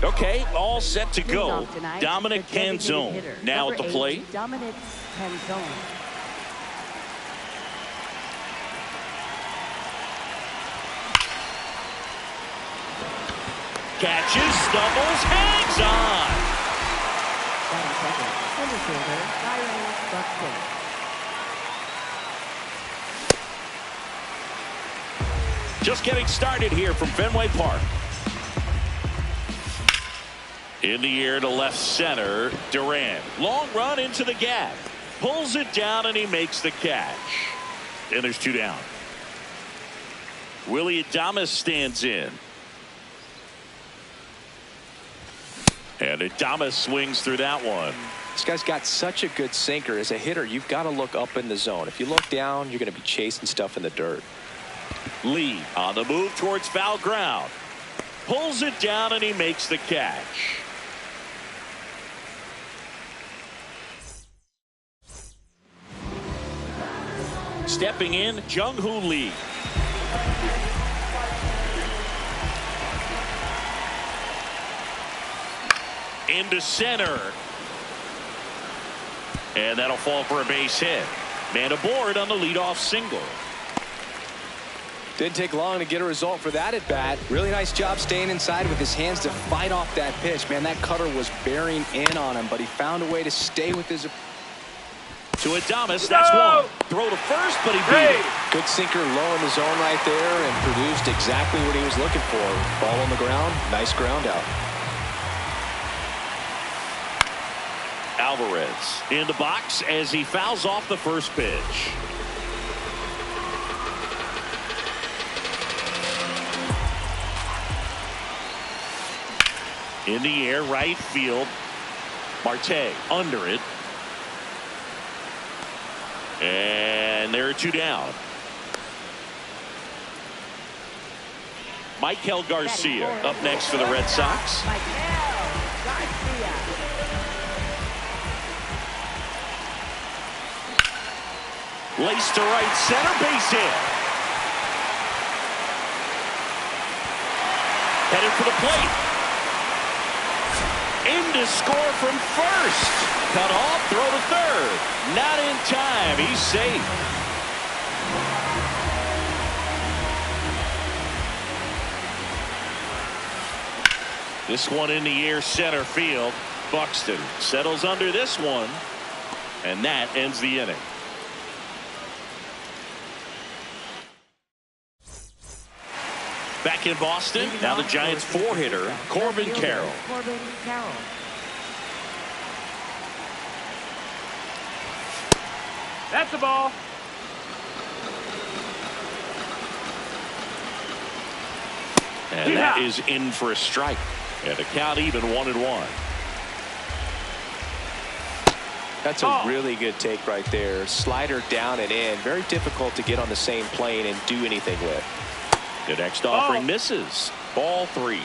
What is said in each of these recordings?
Okay, all set to go. Dominic Canzone now at the plate. Dominic Canzone. Catches, stumbles, hangs on. Batting second, center fielder Byron Buxton. Just getting started here from Fenway Park. In the air to left center, Duran. Long run into the gap. Pulls it down and he makes the catch. And there's 2 down. Willy Adames stands in. And Adames swings through that one. This guy's got such a good sinker. As a hitter, you've got to look up in the zone. If you look down, you're going to be chasing stuff in the dirt. Lee on the move towards foul ground. Pulls it down and he makes the catch. Stepping in, Jung-Hoo Lee. Into center. And that'll fall for a base hit. Man aboard on the leadoff single. Didn't take long to get a result for that at bat. Really nice job staying inside with his hands to fight off that pitch. Man, that cutter was bearing in on him, but he found a way to stay with his. To Adames, that's one. Throw to first, but he beat it. Good sinker low in the zone right there and produced exactly what he was looking for. Ball on the ground, nice ground out. Alvarez in the box as he fouls off the first pitch. In the air, right field. Marte under it. And there are 2 down. Michael Garcia up next for the Red Sox. Laced to right center, base hit. Headed for the plate. In to score from first. Cut off, throw to third. Not in time. He's safe. This one in the air, center field. Buxton settles under this one. And that ends the inning. Back in Boston, now the Giants 4-hitter, Corbin Carroll. That's the ball. And that is in for a strike. And the count even 1-1. That's a really good take right there. Slider down and in. Very difficult to get on the same plane and do anything with. The next offering misses. Ball 3.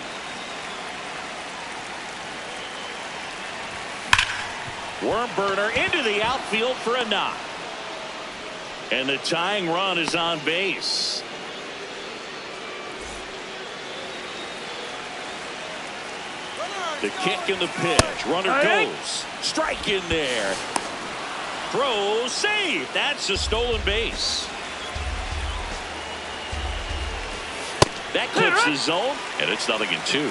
Worm burner into the outfield for a knock. And the tying run is on base. The kick and the pitch. Runner goes. Strike in there. Throw, save. That's a stolen base. That clips the zone, and it's 0-2.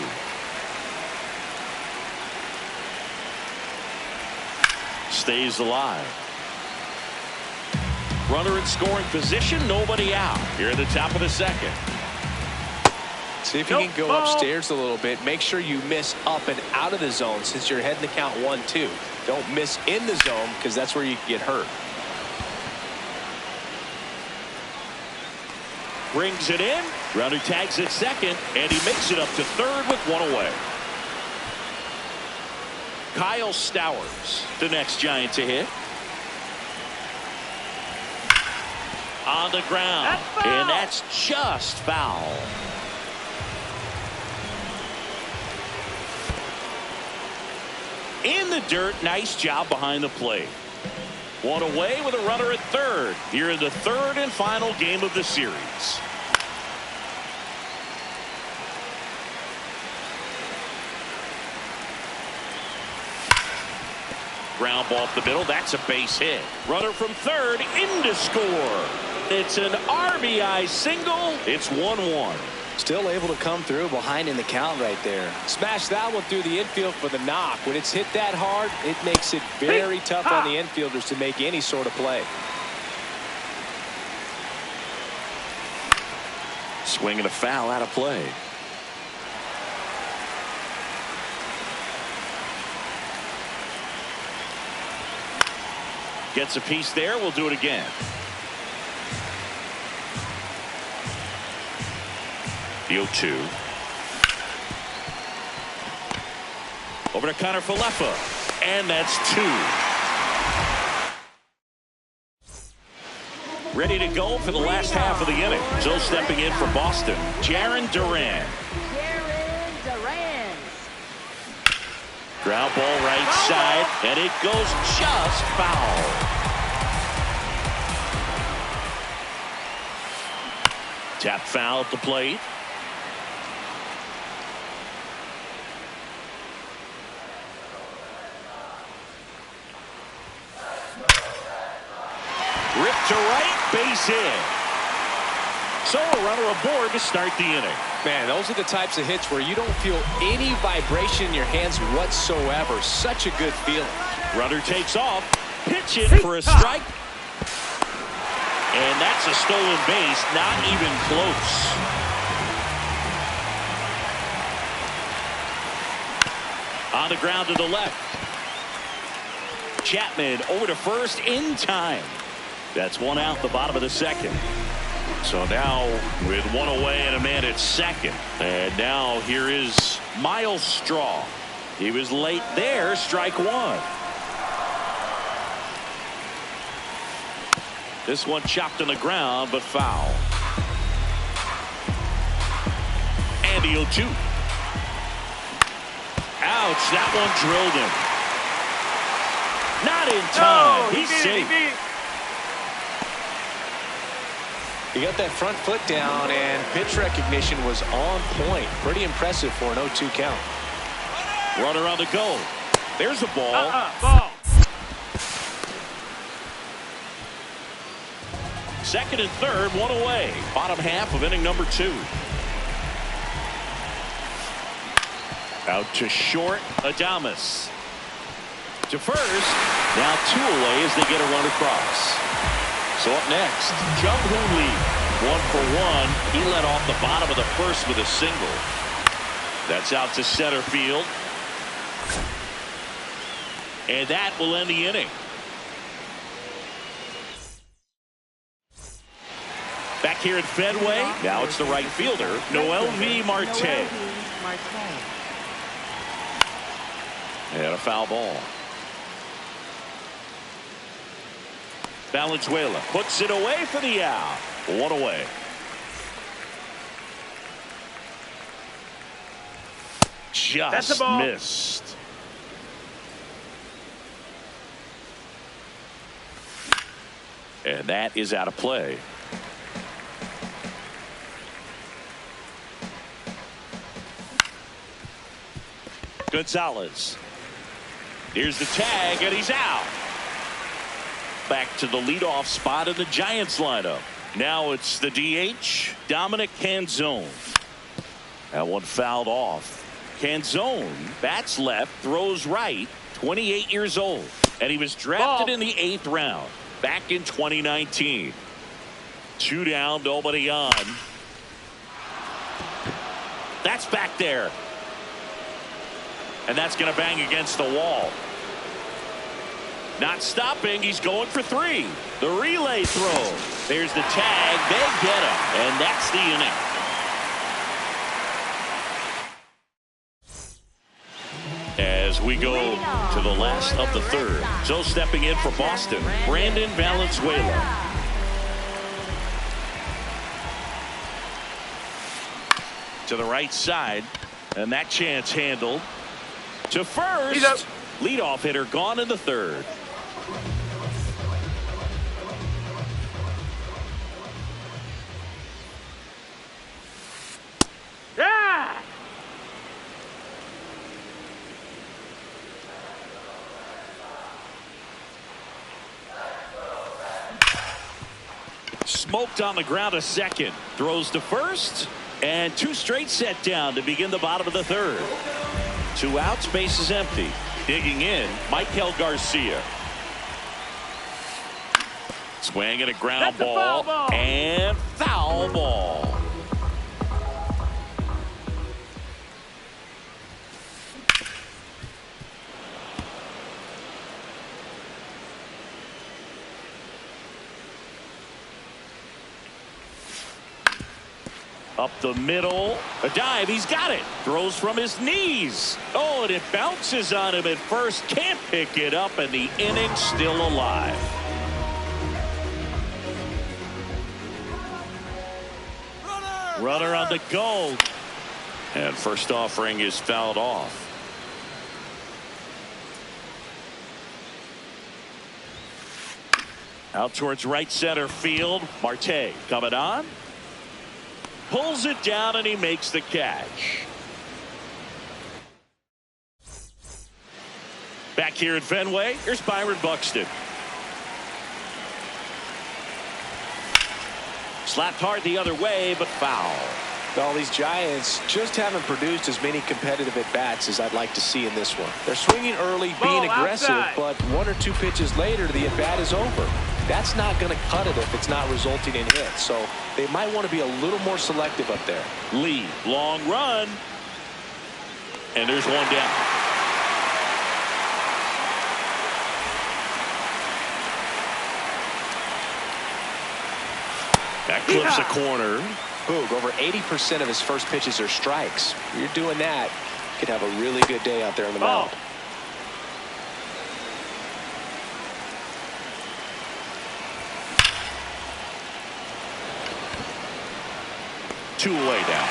Stays alive. Runner in scoring position, nobody out. Here at the top of the second. See if you can go upstairs a little bit. Make sure you miss up and out of the zone since you're heading to count 1-2. Don't miss in the zone because that's where you can get hurt. Brings it in. Runner tags at second, and he makes it up to third with 1 away. Kyle Stowers, the next Giant to hit. On the ground, and that's just foul. In the dirt, nice job behind the plate. 1 away with a runner at third. Here in the third and final game of the series. ground ball up the middle. That's a base hit. Runner from third in to score. It's an RBI single. It's 1-1. Still able to come through behind in the count right there. Smash that one through the infield for the knock. When it's hit that hard, it makes it very tough on the infielders to make any sort of play. Swing and a foul out of play. Gets a piece there. We'll do it again. The 0-2. Over to Connor Falefa. And that's 2. Ready to go for the last half of the inning. So stepping in for Boston, Jarren Duran. Ground ball right side, and it goes just foul. Tap foul at the plate. Ripped to right, base hit. So a runner aboard to start the inning. Man, those are the types of hits where you don't feel any vibration in your hands whatsoever. Such a good feeling. Runner takes off, pitch it for a strike. And that's a stolen base, not even close. On the ground to the left. Chapman over to first in time. That's one out the bottom of the second. So now with one away and a man at second. And now here is Miles Straw. He was late there, strike one. This one chopped on the ground, but foul. And the 0-2. Ouch, that one drilled him. Not in time. He's safe. He got that front foot down, and pitch recognition was on point. Pretty impressive for an 0-2 count. Runner on the go. There's a ball. Ball. Second and third, one away. Bottom half of inning number 2. Out to short, Adames. To first. Now 2 away as they get a run across. So up next, Jung-Hoo Lee. 1 for 1. He led off the bottom of the first with a single. That's out to center field. And that will end the inning. Back here at Fenway, now it's the right fielder, Noelvi Marte. And a foul ball. Valenzuela puts it away for the out. 1 away. Just missed. And that is out of play. Gonzalez. Here's the tag, and he's out. Back to the leadoff spot in the Giants lineup. Now it's the DH, Dominic Canzone. That one fouled off. Canzone bats left, throws right, 28 years old. And he was drafted in the 8th round back in 2019. 2 down, nobody on. That's back there. And that's going to bang against the wall. Not stopping. He's going for 3. The relay throw. There's the tag. They get him. And that's the inning. As we go to the last of the third. So stepping in for Boston, Brandon Valenzuela. To the right side. And that chance handled. To first. Leadoff hitter gone in the third. Yeah! smoked on the ground a second. Throws to first. And two straight set down to begin the bottom of the third. 2 outs, base is empty. Digging in, Michael Garcia. Swing and a ground ball. And foul ball. Up the middle. A dive. He's got it. Throws from his knees. Oh, and it bounces on him at first. Can't pick it up, and the inning's still alive. Runner on the go. And first offering is fouled off. Out towards right center field. Marte coming on. Pulls it down, and he makes the catch. Back here at Fenway, here's Byron Buxton. Slapped hard the other way, but foul. Well, these Giants just haven't produced as many competitive at-bats as I'd like to see in this one. They're swinging early, being aggressive, but 1 or 2 pitches later, the at-bat is over. That's not going to cut it if it's not resulting in hits. So they might want to be a little more selective up there. Lee, long run. And there's one down. That clips the corner. Boog, over 80% of his first pitches are strikes. You're doing that, you could have a really good day out there on the mound. Two away down.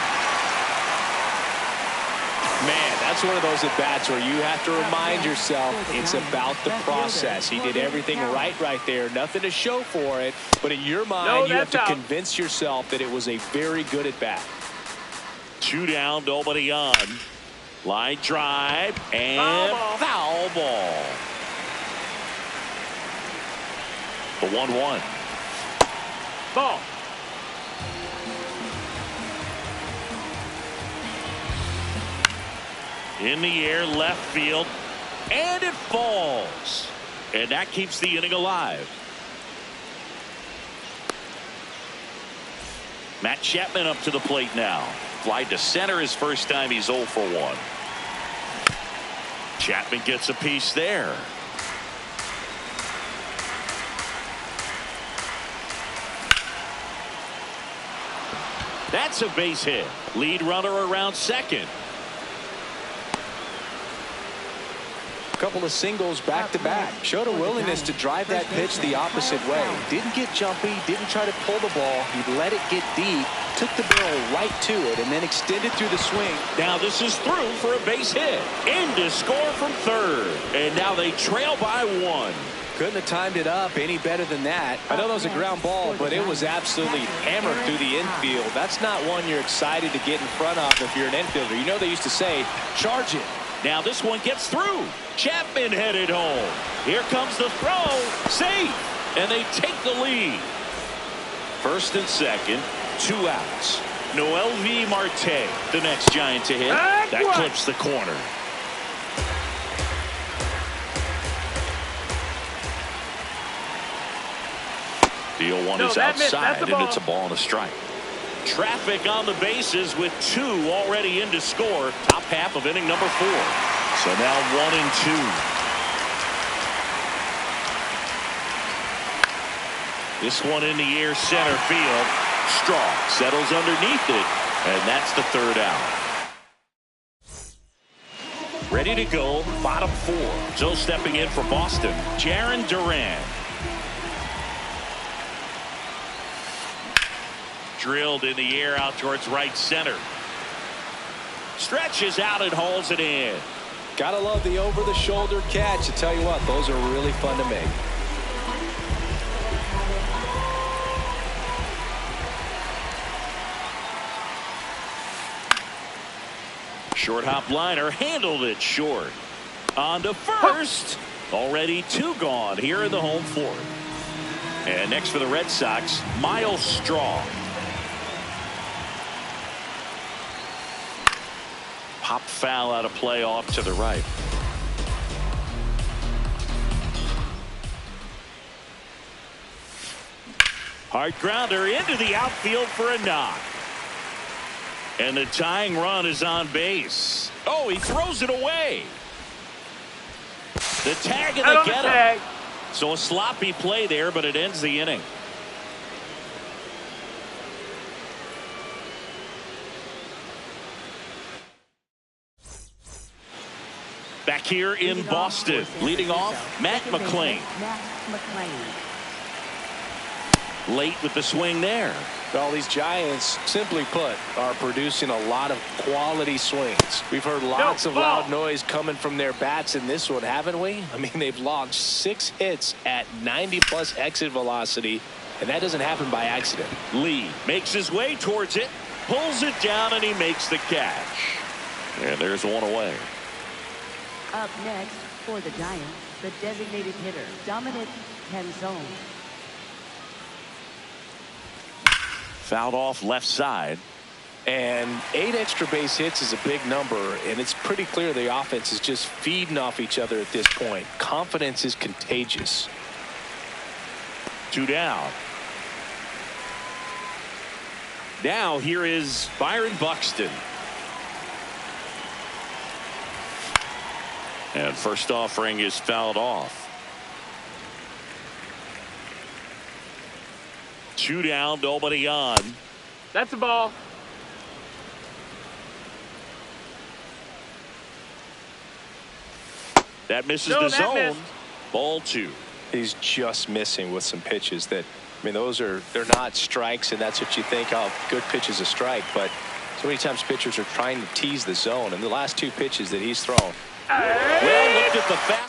Man, that's one of those at-bats where you have to remind yourself it's about the process. He did everything right there. Nothing to show for it. But in your mind, you have to convince yourself that it was a very good at-bat. 2 down, nobody on. Line drive and foul ball. The 1-1. Ball. In the air, left field, and it falls. And that keeps the inning alive. Matt Chapman up to the plate now. Fly to center his first time. He's 0 for 1. Chapman gets a piece there. That's a base hit. Lead runner around second. Couple of singles back-to-back. Showed a willingness to drive that pitch the opposite way. Didn't get jumpy, didn't try to pull the ball. He let it get deep, took the barrel right to it, and then extended through the swing. Now this is through for a base hit. In to score from third. And now they trail by 1. Couldn't have timed it up any better than that. I know that was a ground ball, but it was absolutely hammered through the infield. That's not one you're excited to get in front of if you're an infielder. You know they used to say, charge it. Now this one gets through. Chapman headed home. Here comes the throw. Safe. And they take the lead. First and second. 2 outs. Noelvi Marte, the next Giant to hit. That clips the corner. The 0-1 is outside, and it's a ball and a strike. Traffic on the bases with 2 already in to score. Top half of inning number 4. So now 1 and 2. This one in the air, center field. Straw settles underneath it, and that's the 3rd out. Ready to go, bottom 4. So stepping in for Boston, Jarren Duran. Drilled in the air out towards right center. Stretches out and hauls it in. Gotta love the over-the-shoulder catch. I tell you what, those are really fun to make. Short hop liner handled it short. On to first. Already 2 gone here in the home 4th. And next for the Red Sox, Miles Straw. Pop foul out of play off to the right. Hard grounder into the outfield for a knock. And the tying run is on base. Oh, he throws it away. The tag and they get him. So a sloppy play there, but it ends the inning. Back here in Boston, leading off, Matt McLain. Late with the swing there. Well, these Giants, simply put, are producing a lot of quality swings. We've heard lots of loud noise coming from their bats in this one, haven't we? I mean, they've logged 6 hits at 90+ exit velocity, and that doesn't happen by accident. Lee makes his way towards it, pulls it down, and he makes the catch. And there's one away. Up next for the Giants, the designated hitter, Dominic Canzone. Fouled off left side. And 8 extra base hits is a big number, and it's pretty clear the offense is just feeding off each other at this point. Confidence is contagious. 2 down. Now here is Byron Buxton. And first offering is fouled off. 2 down, nobody on. That's a ball. That misses the zone. Missed. Ball 2. He's just missing with some pitches that, I mean, they're not strikes, and that's what you think, oh, good pitch is a strike. But so many times pitchers are trying to tease the zone, and the last 2 pitches that he's thrown. Well, looked at the fastball.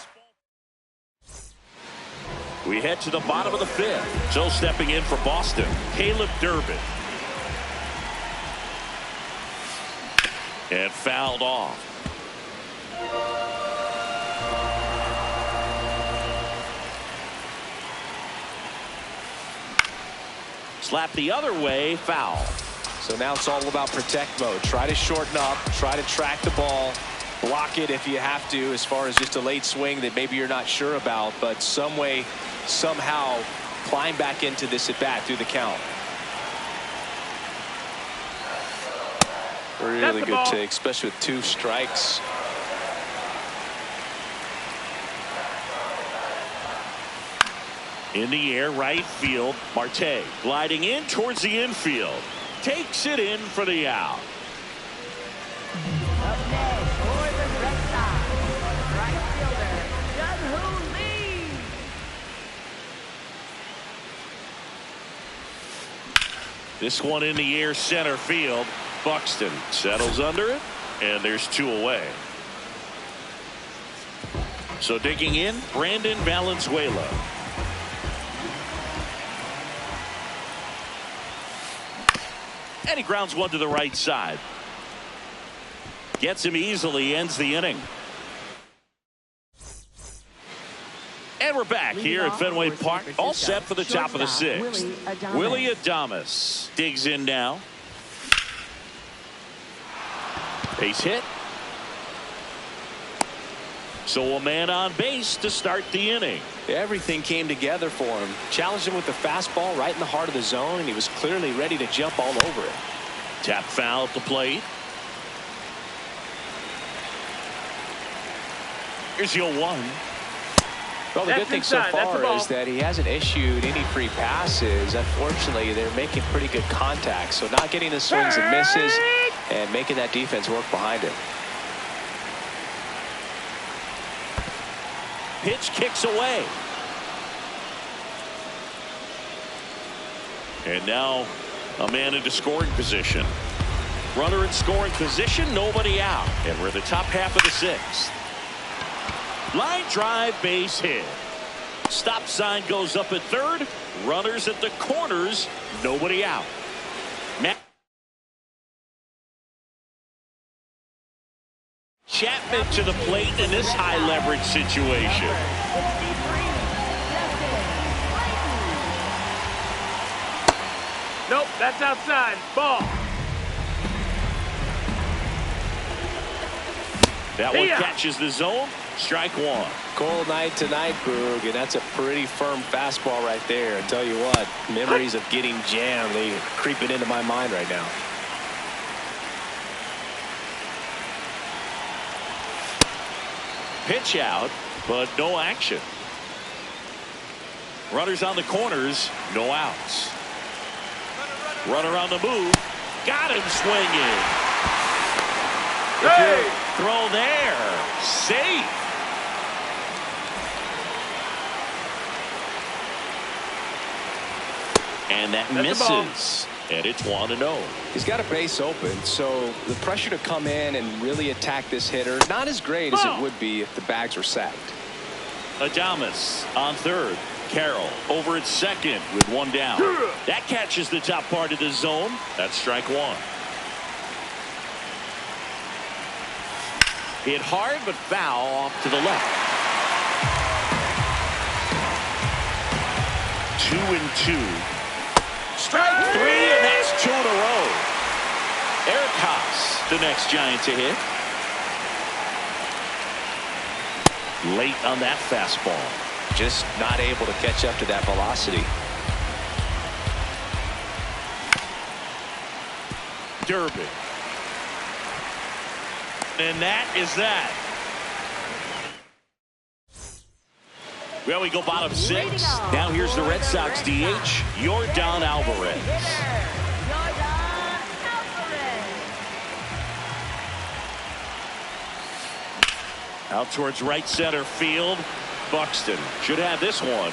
We head to the bottom of the 5th. So stepping in for Boston, Caleb Durbin. And fouled off. Slap the other way, foul. So now it's all about protect mode. Try to shorten up, try to track the ball, block it if you have to, as far as just a late swing that maybe you're not sure about, but some way, somehow climb back into this at bat through the count. Really good take, especially with 2 strikes. In the air, right field. Marte gliding in towards the infield. Takes it in for the out. Up next for the Red Sox, right fielder, Jung-Hoo Lee. This one in the air, center field. Buxton settles under it, and there's 2 away. So digging in, Brandon Valenzuela. And he grounds one to the right side. Gets him easily, ends the inning. And we're back here at Fenway Park, all set for the top of the 6th. Willy Adames digs in now. Base hit. So a man on base to start the inning. Everything came together for him. Challenged him with the fastball right in the heart of the zone, and he was clearly ready to jump all over it. Tap foul at the plate. Here's your 1. Well, the good thing so far is that he hasn't issued any free passes. Unfortunately, they're making pretty good contact, so not getting the swings and misses and making that defense work behind him. Pitch kicks away. And now a man into scoring position. Runner in scoring position, nobody out. And we're at the top half of the 6th. Line drive, base hit. Stop sign goes up at 3rd. Runners at the corners, nobody out. Matt Chapman to the plate in this high leverage situation. That's outside. Ball. That one catches the zone. Strike one. Cold night tonight, Boog, and that's a pretty firm fastball right there. I tell you what, memories of getting jammed, they creeping into my mind right now. Pitch out, but no action. Runners on the corners, no outs. Runner on the move, got him swinging. Hey! Throw there, safe. And that misses. And it's 1-0. He's got a base open, so the pressure to come in and really attack this hitter, not as great as it would be if the bags were sacked. Adames on third. Carroll over at second with one down. That catches the top part of the zone. That's strike one. Hit hard but foul off to the left. 2-2. Strike three, and that's 2 in a row. Eric Haas, the next Giant to hit. Late on that fastball. Just not able to catch up to that velocity. Durbin. And that is that. Well, we go bottom 6. Now here's the Red Sox DH, Yordan Alvarez. Out towards right center field. Buxton should have this one.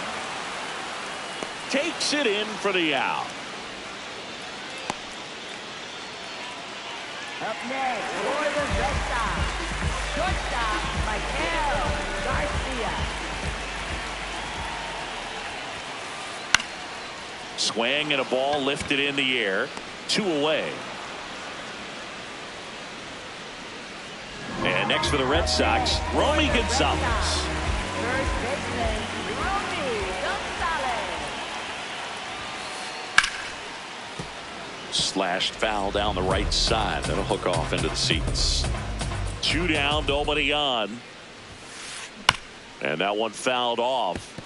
Takes it in for the out. Up next for the Red Sox, shortstop Miguel Garcia. Swing and a ball lifted in the air. 2 away. And next for the Red Sox, Romy Gonzalez. First baseman, Romy Gonzalez. Slashed foul down the right side. That'll hook off into the seats. 2 down, nobody on. And that one fouled off.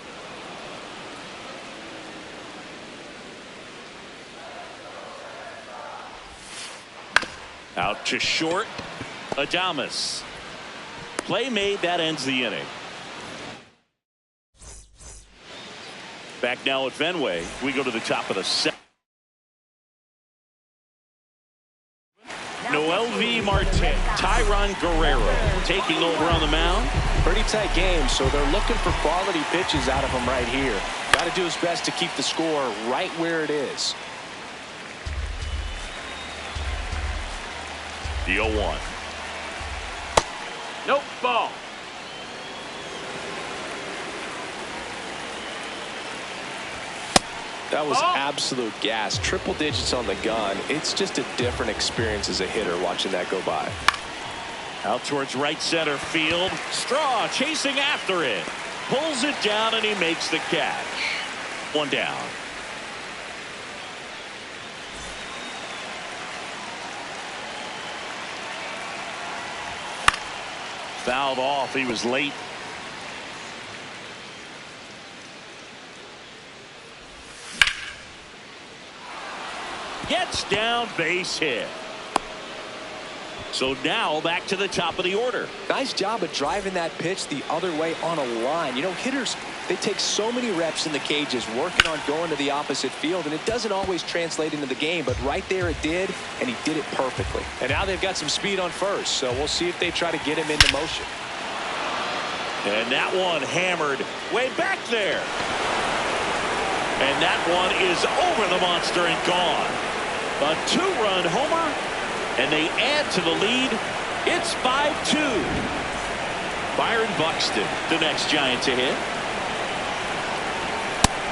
Out to short. Adames. Play made. That ends the inning. Back now at Fenway. We go to the top of the 7th. Noel V. Marte, Tyron Guerrero taking over on the mound. Pretty tight game, so they're looking for quality pitches out of him right here. Got to do his best to keep the score right where it is. The 0-1. Nope, ball. That was absolute gas. Triple digits on the gun. It's just a different experience as a hitter watching that go by. Out towards right center field. Straw chasing after it. Pulls it down and he makes the catch. 1 down. Fouled off. He was late. Gets down, base hit. So now back to the top of the order. Nice job of driving that pitch the other way on a line. You know, hitters, they take so many reps in the cages working on going to the opposite field, and it doesn't always translate into the game, but right there it did, and he did it perfectly. And now they've got some speed on first, so we'll see if they try to get him into motion. And that one hammered way back there. And that one is over the monster and gone. A 2-run homer, and they add to the lead. It's 5-2. Byron Buxton, the next Giant to hit.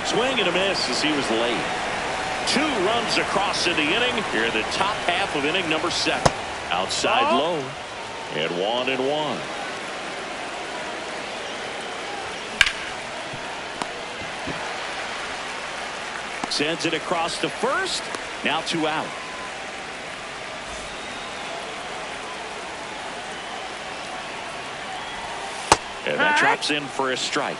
Swing and a miss as he was late. 2 runs across in the inning. Here in the top half of inning number 7. Outside low. And 1-1. Sends it across to first. Now 2 out. And that drops in for a strike.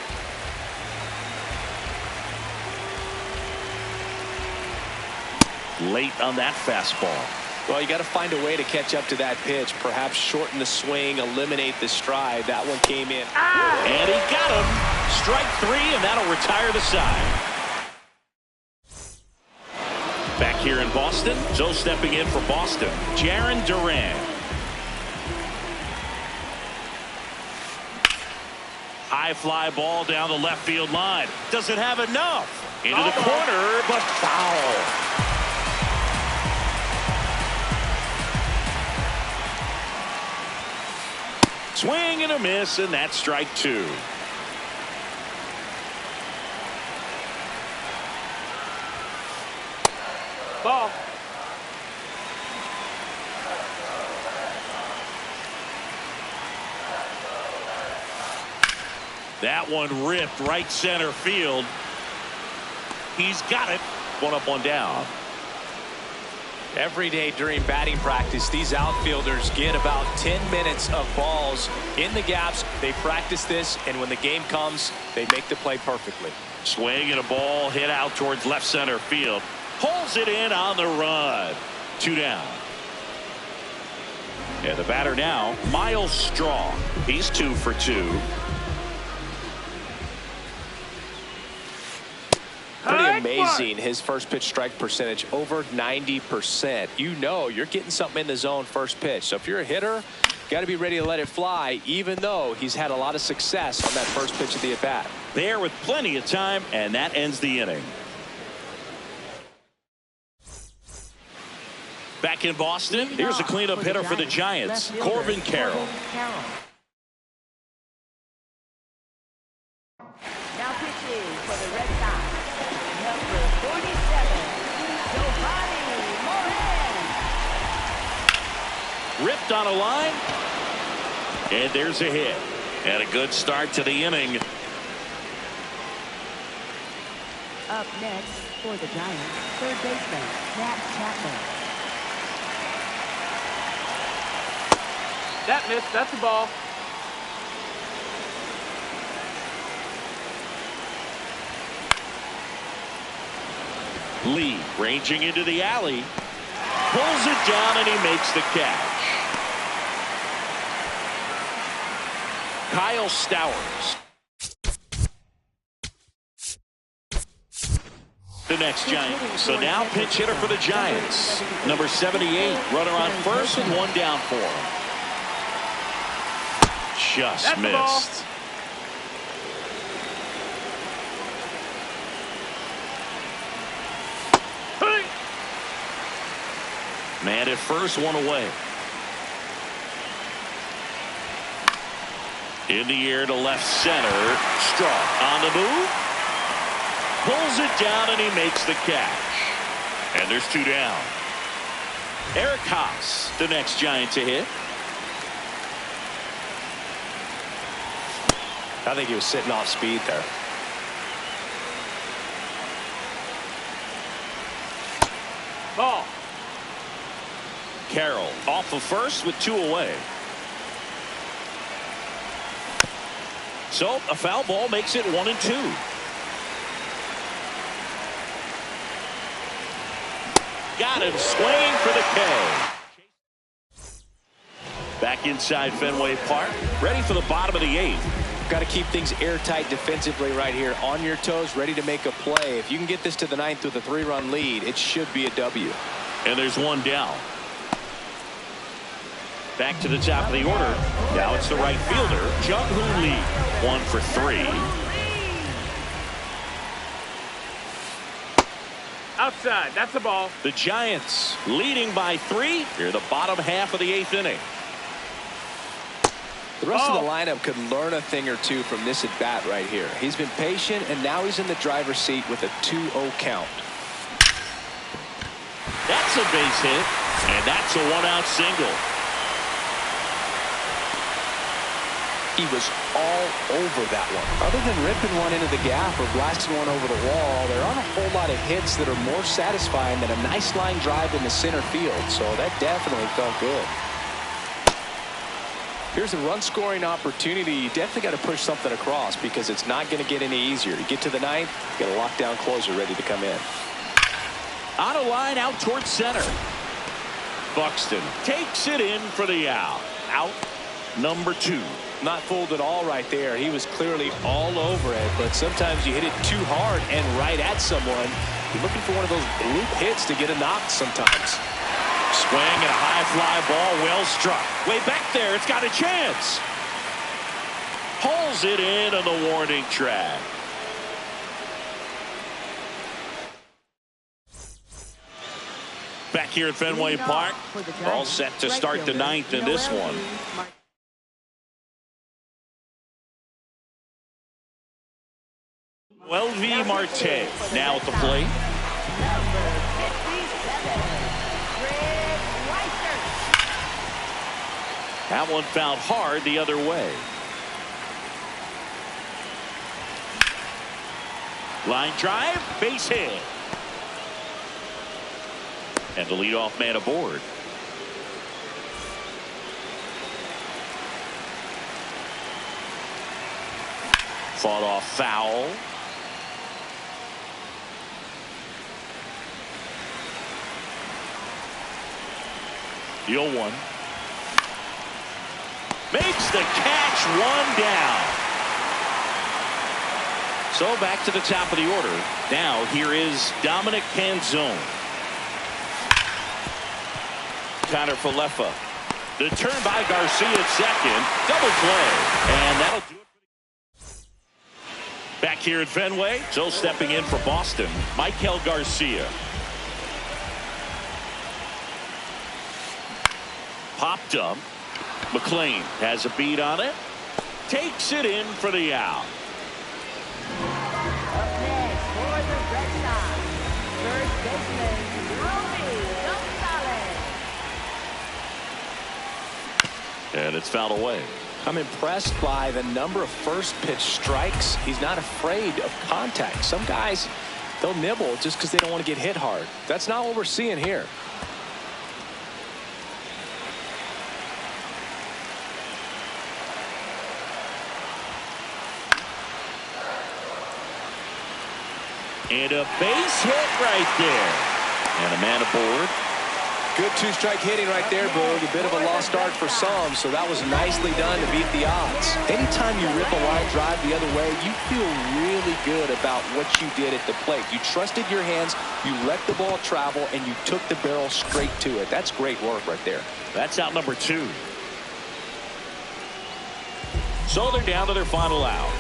Late on that fastball. Well, you got to find a way to catch up to that pitch. Perhaps shorten the swing, eliminate the stride. That one came in. And he got him. Strike 3, and that'll retire the side. Back here in Boston, so stepping in for Boston, Jarren Duran. High fly ball down the left field line. Doesn't have enough. Into the corner, but foul. Swing and a miss, and that's strike 2. Ball. That one ripped right center field. He's got it. 1 up, 1 down. Every day during batting practice, these outfielders get about 10 minutes of balls in the gaps. They practice this, and when the game comes, they make the play perfectly. Swing and a ball hit out towards left center field. Pulls it in on the run. 2 down. And the batter now, Myles Straw. He's 2 for 2. Pretty amazing, his first pitch strike percentage, over 90%. You know you're getting something in the zone first pitch. So if you're a hitter, got to be ready to let it fly, even though he's had a lot of success on that first pitch of the at-bat. There with plenty of time, and that ends the inning. Back in Boston, here's a cleanup hitter for the Giants, Corbin Carroll. Now pitching for the Red Sox, number 47, Giovanni Morán. Ripped on a line, and there's a hit. And a good start to the inning. Up next for the Giants, third baseman, Matt Chapman. That missed. That's a ball. Lee ranging into the alley. Pulls it down, and he makes the catch. Kyle Stowers. The next Giant. So now pinch hitter for the Giants. Number 78. Runner on first and 1 down for him. Just That's missed. Man at first, 1 away. In the air to left center. Straw on the move. Pulls it down, and he makes the catch. And there's 2 down. Eric Haas, the next Giant to hit. I think he was sitting off speed there. Ball. Carroll off of first with 2 away. So a foul ball makes it 1 and 2. Got him swinging for the K. Back inside Fenway Park, ready for the bottom of the 8th. Got to keep things airtight defensively right here, on your toes, ready to make a play. If you can get this to the 9th with a 3-run lead, it should be a W. And there's 1 down. Back to the top of the order. Now it's the right fielder, Jung-Hoo Lee. 1 for 3. Outside. That's a ball. The Giants leading by 3 here the bottom half of the 8th inning. The rest of the lineup could learn a thing or two from this at bat right here. He's been patient, and now he's in the driver's seat with a 2-0 count. That's a base hit, and that's a 1-out single. He was all over that one. Other than ripping one into the gap or blasting one over the wall, there aren't a whole lot of hits that are more satisfying than a nice line drive in the center field. So that definitely felt good. Here's a run-scoring opportunity. You definitely got to push something across because it's not going to get any easier. To get to the ninth, you got a lockdown closer ready to come in. On a line out towards center. Buxton takes it in for the out. Out number 2. Not fooled at all right there. He was clearly all over it, but sometimes you hit it too hard and right at someone. You're looking for one of those bloop hits to get a knock sometimes. Swing and a high fly ball, well struck. Way back there, it's got a chance. Pulls it in on the warning track. Back here at Fenway Park, all set to start the ninth in this one. Welvi Marte now at the plate. That one fouled hard the other way. Line drive, base hit. And the leadoff man aboard. Fought off foul. The 0-1. Makes the catch, one down. So back to the top of the order. Now here is Dominic Canzone. Connor Falefa. The turn by Garcia at second. Double play. And that'll do it. Back here at Fenway. So stepping in for Boston, Maikel Garcia. Popped up. McLean has a beat on it. Takes it in for the out. Up next for the Red Sox, first baseman, Romy Gonzalez. And it's fouled away. I'm impressed by the number of first pitch strikes. He's not afraid of contact. Some guys, they'll nibble just because they don't want to get hit hard. That's not what we're seeing here. And a base hit right there. And a man aboard. Good two-strike hitting right there, Boog. A bit of a lost art for some, so that was nicely done to beat the odds. Anytime you rip a line drive the other way, you feel really good about what you did at the plate. You trusted your hands, you let the ball travel, and you took the barrel straight to it. That's great work right there. That's out number 2. So they're down to their final out.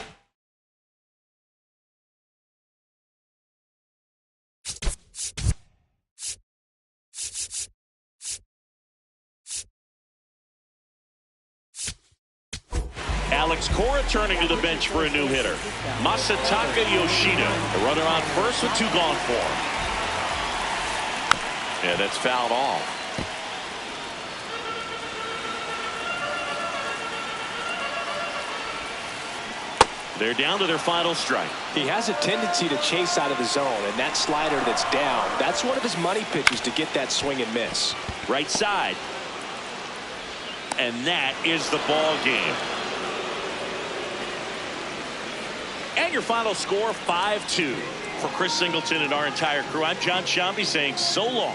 Alex Cora turning to the bench for a new hitter. Masataka Yoshida. The runner on first with 2 gone for him. Yeah, that's fouled off. They're down to their final strike. He has a tendency to chase out of the zone, and that slider that's down, that's one of his money pitches to get that swing and miss. Right side. And that is the ball game. And your final score, 5-2. For Chris Singleton and our entire crew, I'm John Sciambi saying so long.